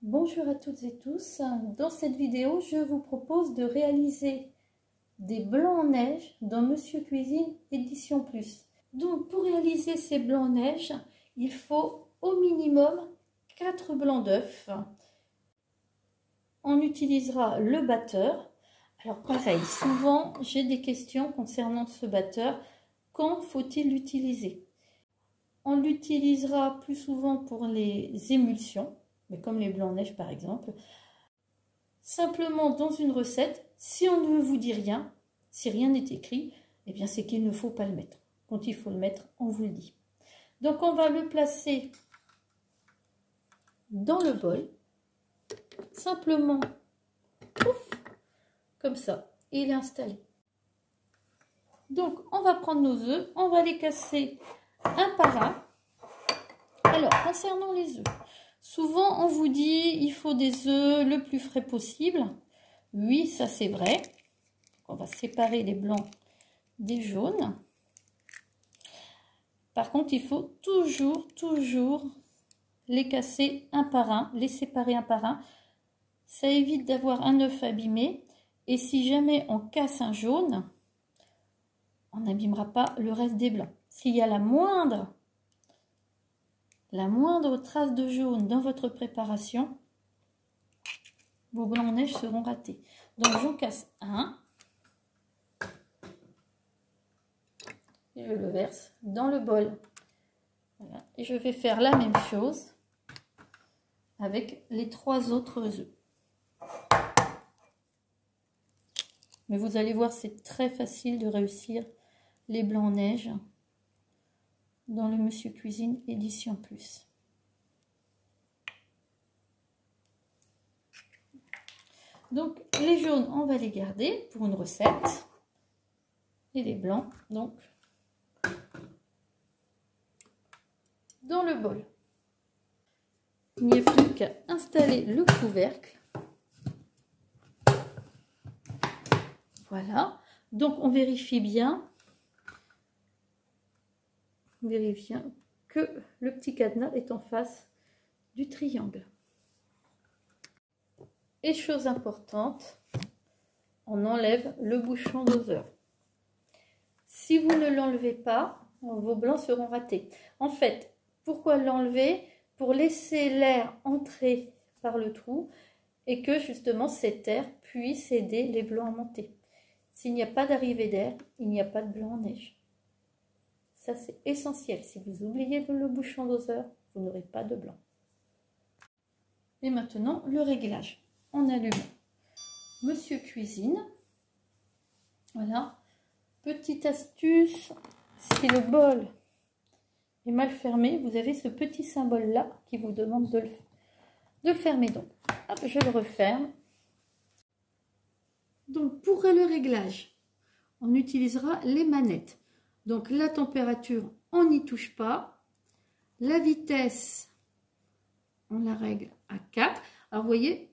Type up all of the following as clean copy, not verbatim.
Bonjour à toutes et tous. Dans cette vidéo, je vous propose de réaliser des blancs en neige dans Monsieur Cuisine Édition Plus. Donc pour réaliser ces blancs en neige, il faut au minimum 4 blancs d'œufs. On utilisera le batteur. Alors pareil, souvent j'ai des questions concernant ce batteur. Quand faut-il l'utiliser? On l'utilisera plus souvent pour les émulsions, mais comme les blancs en neige par exemple. Simplement dans une recette, si on ne vous dit rien, si rien n'est écrit, eh bien c'est qu'il ne faut pas le mettre. Quand il faut le mettre, on vous le dit. Donc on va le placer dans le bol, simplement, pouf, comme ça, et il est installé. Donc on va prendre nos œufs, on va les casser un par un. Alors concernant les œufs, souvent on vous dit il faut des œufs le plus frais possible. Oui, ça c'est vrai. On va séparer les blancs des jaunes. Par contre, il faut toujours les casser un par un, les séparer un par un. Ça évite d'avoir un œuf abîmé. Et si jamais on casse un jaune, on n'abîmera pas le reste des blancs. S'il y a la moindre trace de jaune dans votre préparation, vos blancs en neige seront ratés. Donc j'en casse un. Et je le verse dans le bol. Voilà. Et je vais faire la même chose avec les 3 autres œufs. Mais vous allez voir, c'est très facile de réussir les blancs en neige dans le Monsieur Cuisine Édition Plus. Donc les jaunes, on va les garder pour une recette. Et les blancs, donc, dans le bol. Il n'y a plus qu'à installer le couvercle. Voilà. Donc on vérifie bien. Vérifiez que le petit cadenas est en face du triangle. Et chose importante, on enlève le bouchon doseur. Si vous ne l'enlevez pas, vos blancs seront ratés. En fait, pourquoi l'enlever? Pour laisser l'air entrer par le trou et que justement cet air puisse aider les blancs à monter. S'il n'y a pas d'arrivée d'air, il n'y a pas de blanc en neige. Ça, c'est essentiel. Si vous oubliez le bouchon doseur, vous n'aurez pas de blanc. Et maintenant, le réglage. On allume Monsieur Cuisine. Voilà. Petite astuce, si le bol est mal fermé, vous avez ce petit symbole-là qui vous demande de le fermer. Donc, hop, je le referme. Donc, pour le réglage, on utilisera les manettes. Donc la température, on n'y touche pas. La vitesse, on la règle à 4. Alors vous voyez,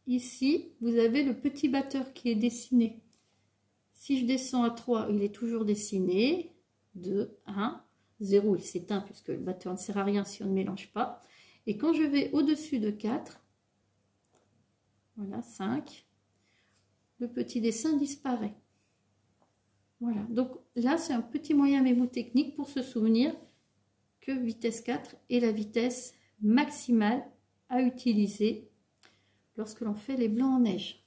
ici, vous avez le petit batteur qui est dessiné. Si je descends à 3, il est toujours dessiné. 2, 1, 0, il s'éteint puisque le batteur ne sert à rien si on ne mélange pas. Et quand je vais au-dessus de 4, voilà, 5, le petit dessin disparaît. Voilà, donc là, c'est un petit moyen mémotechnique pour se souvenir que vitesse 4 est la vitesse maximale à utiliser lorsque l'on fait les blancs en neige.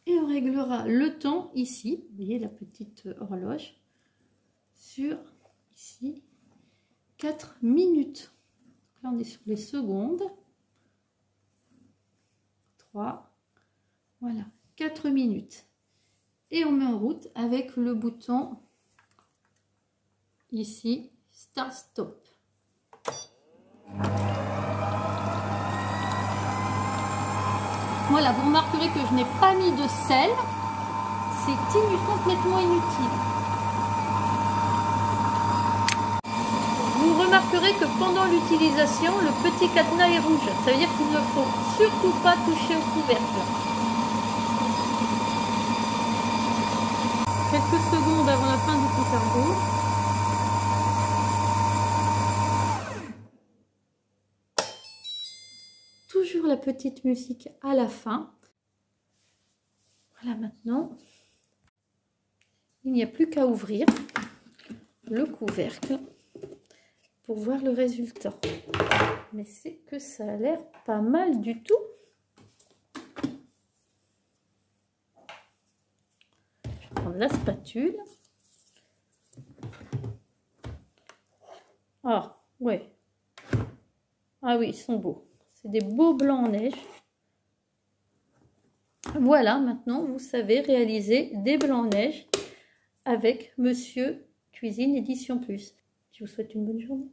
Et on réglera le temps ici, vous voyez la petite horloge, sur ici 4 minutes. Donc là, on est sur les secondes. 3, voilà, 4 minutes. Et on met en route avec le bouton ici, Start Stop. Voilà, vous remarquerez que je n'ai pas mis de sel. C'est complètement inutile. Vous remarquerez que pendant l'utilisation, le petit cadenas est rouge. Ça veut dire qu'il ne faut surtout pas toucher au couvercle. Quelques secondes avant la fin du compte à rebours. toujours la petite musique à la fin. Voilà, maintenant, il n'y a plus qu'à ouvrir le couvercle pour voir le résultat. Mais c'est que ça a l'air pas mal du tout. Je vais prendre la spatule. Ah, ouais. Ah oui, ils sont beaux. C'est des beaux blancs en neige. Voilà, maintenant, vous savez réaliser des blancs en neige avec Monsieur Cuisine Édition Plus. Je vous souhaite une bonne journée.